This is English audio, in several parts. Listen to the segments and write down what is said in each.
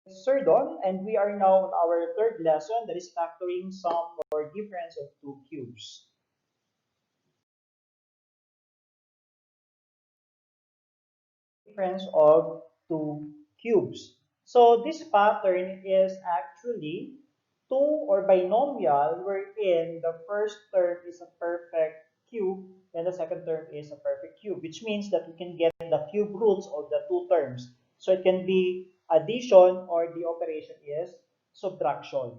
Sir Don, and we are now on our third lesson, that is factoring sum or difference of two cubes. Difference of two cubes. So this pattern is actually two or binomial wherein the first term is a perfect cube and the second term is a perfect cube, which means that we can get the cube roots of the two terms. So it can be addition or the operation is subtraction.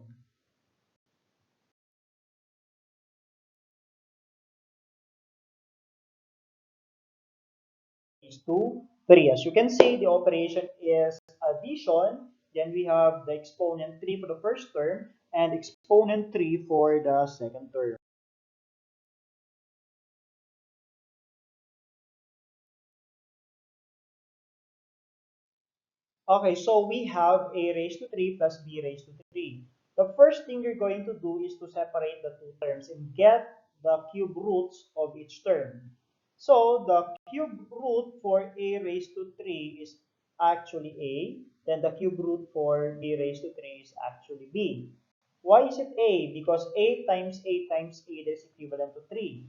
Is 2, 3. As you can see, the operation is addition. Then we have the exponent 3 for the first term and exponent 3 for the second term. Okay, so we have a raised to 3 plus b raised to 3. The first thing you're going to do is to separate the two terms and get the cube roots of each term. So the cube root for a raised to 3 is actually a, then the cube root for b raised to 3 is actually b. Why is it a? Because a times a times a is equivalent to 3.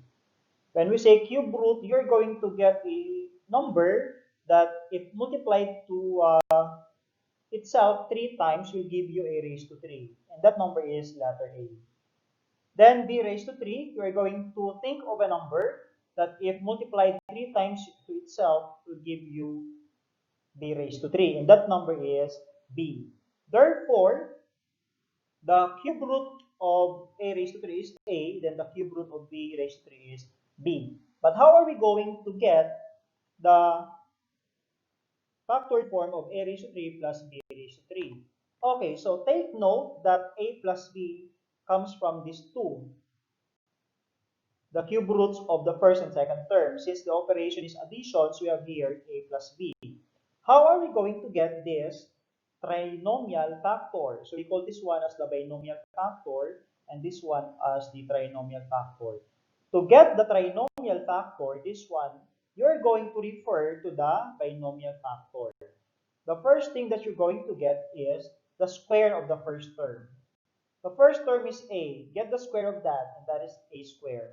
When we say cube root, you're going to get a number that if multiplied to itself 3 times will give you a raised to 3. And that number is letter A. Then b raised to 3, you are going to think of a number that if multiplied 3 times to itself will give you b raised to 3. And that number is b. Therefore, the cube root of a raised to 3 is a, then the cube root of b raised to 3 is b. But how are we going to get the factored form of a raised to 3 plus b raised to 3? Okay, so take note that a plus b comes from these two, the cube roots of the first and second term. Since the operation is addition, so we have here a plus b. How are we going to get this trinomial factor? So we call this one as the binomial factor and this one as the trinomial factor. To get the trinomial factor, this one, you're going to refer to the binomial factor. The first thing that you're going to get is the square of the first term. The first term is a. Get the square of that, and that is a square.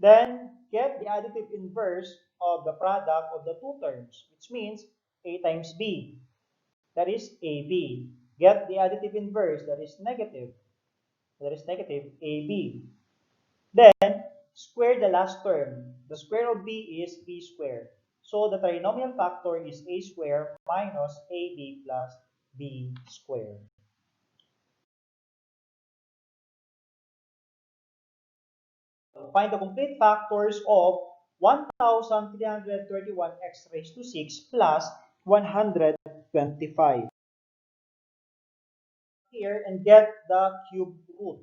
Then get the additive inverse of the product of the two terms, which means a times b. That is ab. Get the additive inverse, that is negative. That is negative ab. Then square the last term. The square of b is b squared. So the trinomial factor is a squared minus ab plus b squared. Find the complete factors of 1,331x raised to 6 plus 125. Here and get the cube root.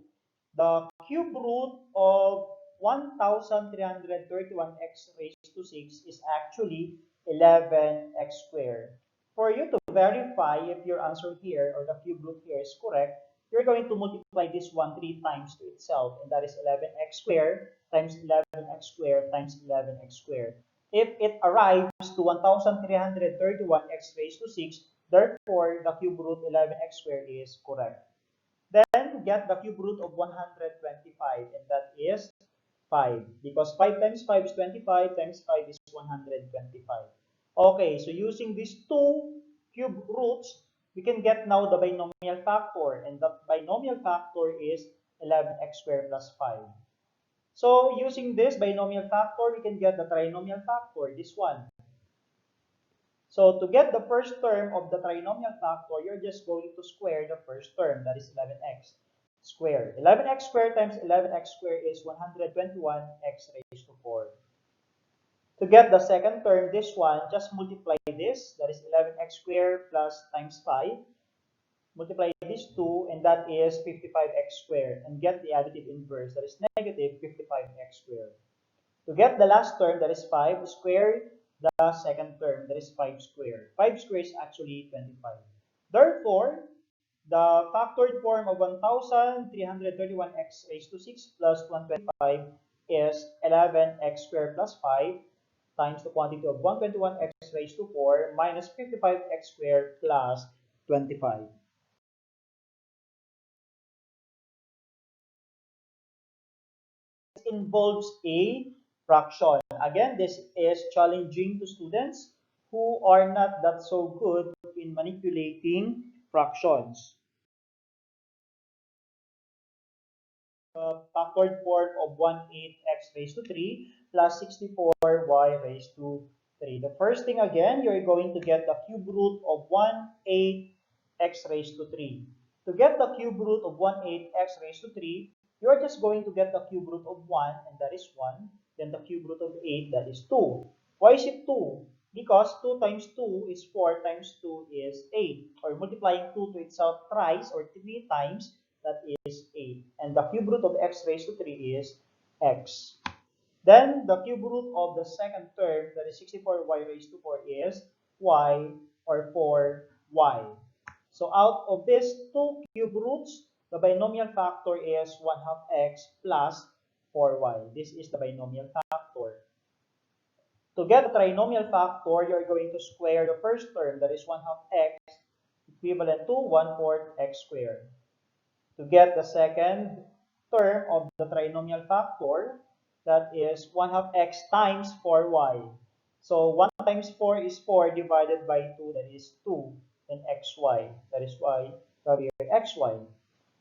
The cube root of 1,331x raised to 6 is actually 11x squared. For you to verify if your answer here or the cube root here is correct, you're going to multiply this one 3 times to itself, and that is 11x squared times 11x squared times 11x squared. If it arrives to 1,331x raised to 6, therefore the cube root 11x squared is correct. Then get the cube root of 125, and that is 5. Because 5 times 5 is 25, times 5 is 125. Okay, so using these two cube roots, we can get now the binomial factor, and the binomial factor is 11x squared plus 5. So using this binomial factor, we can get the trinomial factor, this one. So to get the first term of the trinomial factor, you're just going to square the first term, that is 11x squared. 11x squared times 11x squared is 121x raised to 4. To get the second term, this one, just multiply this, that is 11x squared plus times 5. Multiply these two, and that is 55x squared. And get the additive inverse, that is negative 55x squared. To get the last term, that is 5, square the second term, that is 5 squared. 5 squared is actually 25. Therefore, the factored form of 1,331x raised to 6 plus 125 is 11x squared plus 5 times the quantity of 121x raised to 4 minus 55x squared plus 25. Involves a fraction. Again, this is challenging to students who are not that so good in manipulating fractions. Factored form of 1/8 x raised to 3 plus 64 y raised to 3. The first thing again, you're going to get the cube root of 1/8 x raised to 3. To get the cube root of 1/8 x raised to 3, you're just going to get the cube root of 1, and that is 1. Then the cube root of 8, that is 2. Why is it 2? Because 2 times 2 is 4 times 2 is 8. Or multiplying 2 to itself thrice or 3 times, that is 8. And the cube root of x raised to 3 is x. Then the cube root of the second term, that is 64y raised to 4, is y, or 4y. So out of these two cube roots, the binomial factor is 1/2 x plus 4y. This is the binomial factor. To get the trinomial factor, you're going to square the first term, that is 1/2 x, equivalent to 1/4 x squared. To get the second term of the trinomial factor, that is 1/2 x times 4y. So 1 times 4 is 4 divided by 2, that is 2, and xy. That is why we have xy.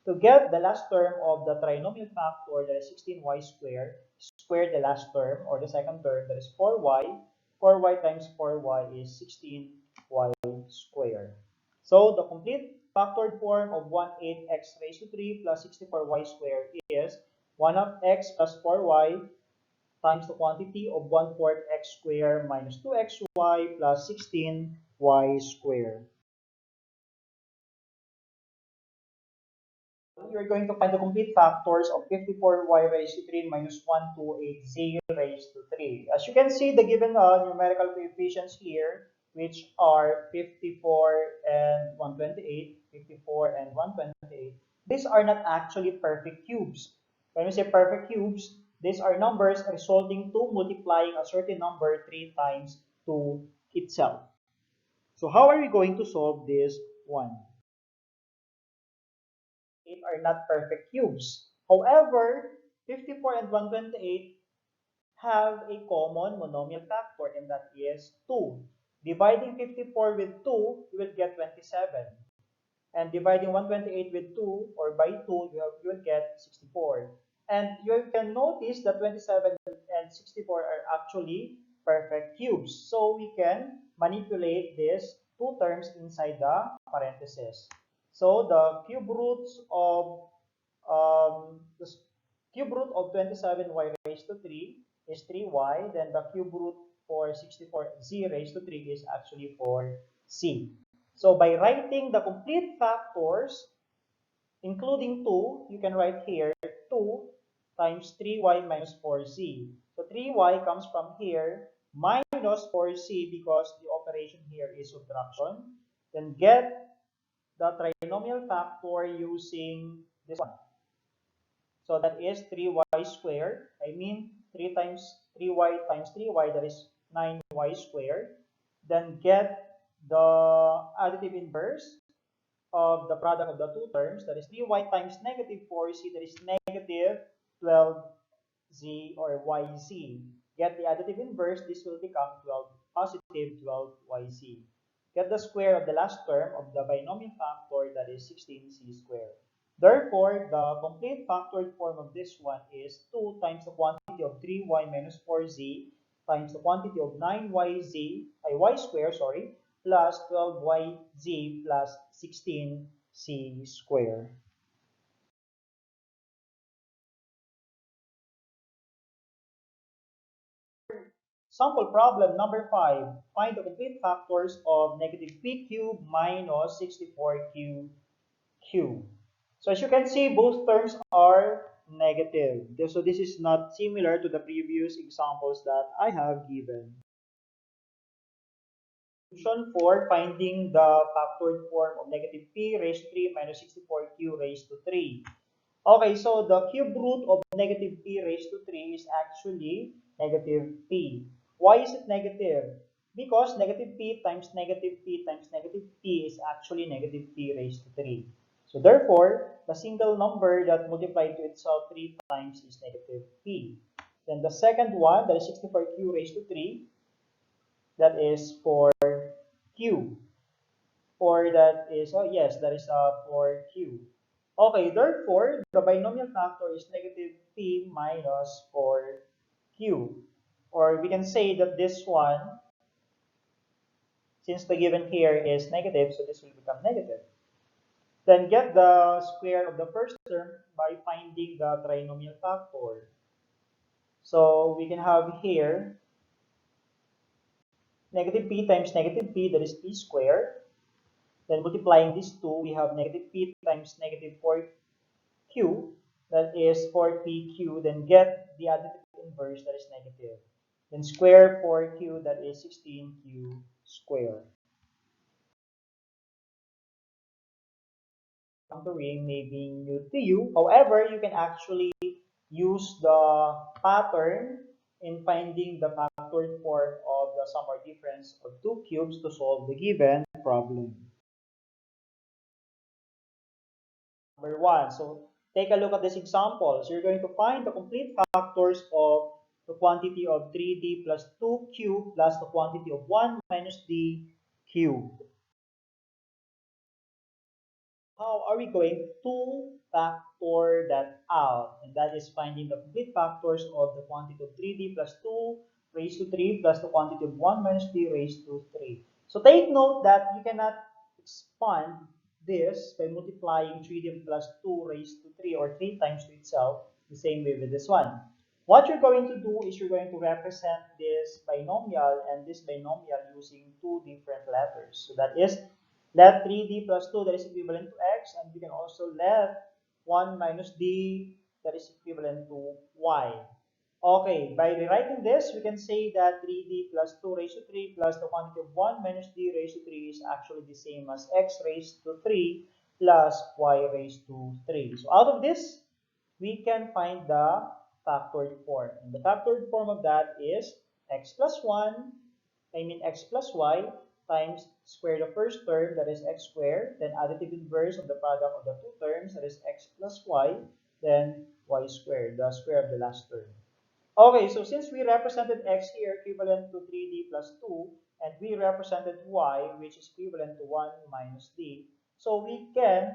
To get the last term of the trinomial factor, that is 16y squared, square the last term or the second term, that is 4y. 4y times 4y is 16y squared. So the complete factored form of 1/8 x raised to 3 plus 64y squared is 1/2 x plus 4y times the quantity of 1/4 x squared minus 2xy plus 16y squared. You're going to find the complete factors of 54y raised to 3 minus 1280 raised to 3. As you can see, the given numerical coefficients here, which are 54 and 128, 54 and 128, these are not actually perfect cubes. When we say perfect cubes, these are numbers resulting to multiplying a certain number 3 times to itself. So how are we going to solve this one? Are not perfect cubes. However, 54 and 128 have a common monomial factor, and that is 2. Dividing 54 with 2, you will get 27. And dividing 128 with 2 or by 2, you will get 64. And you can notice that 27 and 64 are actually perfect cubes. So we can manipulate these two terms inside the parentheses. So the cube roots of the cube root of 27y raised to 3 is 3y. Then the cube root for 64z raised to 3 is actually 4c. So by writing the complete factors, including 2, you can write here 2 times 3y minus 4z. So 3y comes from here minus 4c because the operation here is subtraction. Then get the trinomial factor using this one. So that is 3y squared. I mean 3 times 3y times 3y, that is 9y squared. Then get the additive inverse of the product of the two terms, that is 3y times negative 4c, that is negative 12z or yz. Get the additive inverse, this will become 12 positive 12yz. Get the square of the last term of the binomial factor, that is 16c squared. Therefore, the complete factored form of this one is 2 times the quantity of 3y minus 4z times the quantity of y squared, plus 12yz plus 16c squared. Sample problem number 5. Find the complete factors of negative p cubed minus 64q cubed. So as you can see, both terms are negative. So this is not similar to the previous examples that I have given. Solution for finding the factored form of negative p raised to 3 minus 64q raised to 3. Okay, so the cube root of negative p raised to 3 is actually negative p. Why is it negative? because negative p times negative p times negative p is actually negative p raised to 3. So therefore, the single number that multiplied to itself 3 times is negative p. Then the second one, that is 64q raised to 3, that is for q. Or that is, oh yes, that is for q. Okay, therefore, the binomial factor is negative p minus 4q. Or we can say that this one, since the given here is negative, so this will become negative. Then get the square of the first term by finding the trinomial factor. So we can have here negative p times negative p, that is p squared. Then multiplying these two, we have negative p times negative 4q, that is 4pq. Then get the additive inverse, that is negative. Then square 4q, that is 16q squared. Factoring may be new to you. However, you can actually use the pattern in finding the factored form of the sum or difference of two cubes to solve the given problem. Number one. So take a look at this example. So you're going to find the complete factors of the quantity of 3d plus 2q plus the quantity of 1 minus d cubed. How are we going to factor that out? And that is finding the complete factors of the quantity of 3d plus 2 raised to 3 plus the quantity of 1 minus d raised to 3. So take note that you cannot expand this by multiplying 3d plus 2 raised to 3 or 3 times to itself the same way with this one. What you're going to do is you're going to represent this binomial and this binomial using two different letters. So that is, let 3d plus 2 that is equivalent to x, and we can also let 1 minus d that is equivalent to y. Okay, by rewriting this, we can say that 3d plus 2 raised to 3 plus the quantity of 1 minus d raised to 3 is actually the same as x raised to 3 plus y raised to 3. So out of this, we can find the factored form. And the factored form of that is x plus 1, x plus y times square the first term, that is x squared, then additive inverse of the product of the two terms, that is x plus y, then y squared, the square of the last term. Okay, so since we represented x here equivalent to 3d plus 2, and we represented y, which is equivalent to 1 minus d, so we can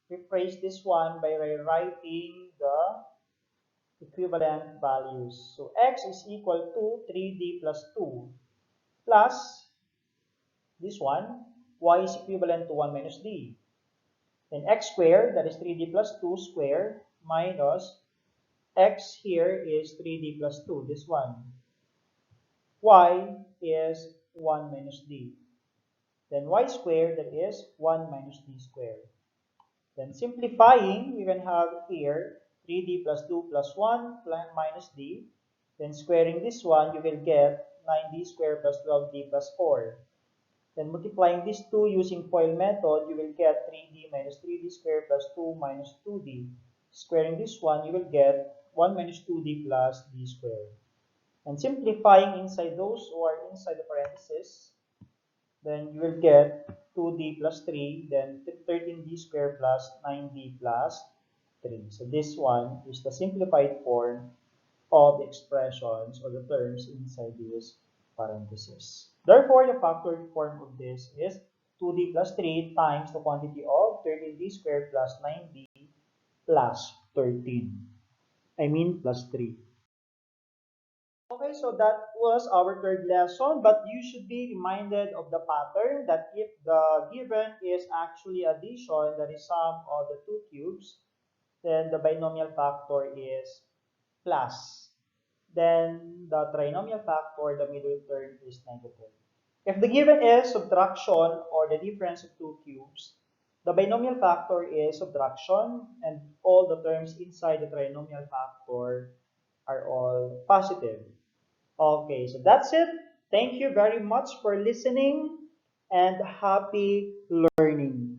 replace this one by rewriting the equivalent values. So x is equal to 3d plus 2 plus this one, y is equivalent to 1 minus d. Then x squared, that is 3d plus 2 squared, minus x here is 3d plus 2, this one. Y is 1 minus d. Then y squared, that is 1 minus d squared. Then simplifying, we can have here 3d plus 2 plus 1 minus d. Then squaring this one, you will get 9d squared plus 12d plus 4. Then multiplying these two using FOIL method, you will get 3d minus 3d squared plus 2 minus 2d. Squaring this one, you will get 1 minus 2d plus d squared. And simplifying inside those or inside the parentheses, then you will get 2d plus 3, then 13d squared plus 9d plus 3. So this one is the simplified form of the expressions or the terms inside this parentheses. Therefore, the factored form of this is 2d plus 3 times the quantity of 13d squared plus 9d plus 13. Plus 3. Okay, so that was our third lesson, but you should be reminded of the pattern that if the given is actually addition, that is sum of the two cubes, then the binomial factor is plus. Then the trinomial factor, the middle term is negative. If the given is subtraction or the difference of two cubes, the binomial factor is subtraction and all the terms inside the trinomial factor are all positive. Okay, so that's it. Thank you very much for listening and happy learning.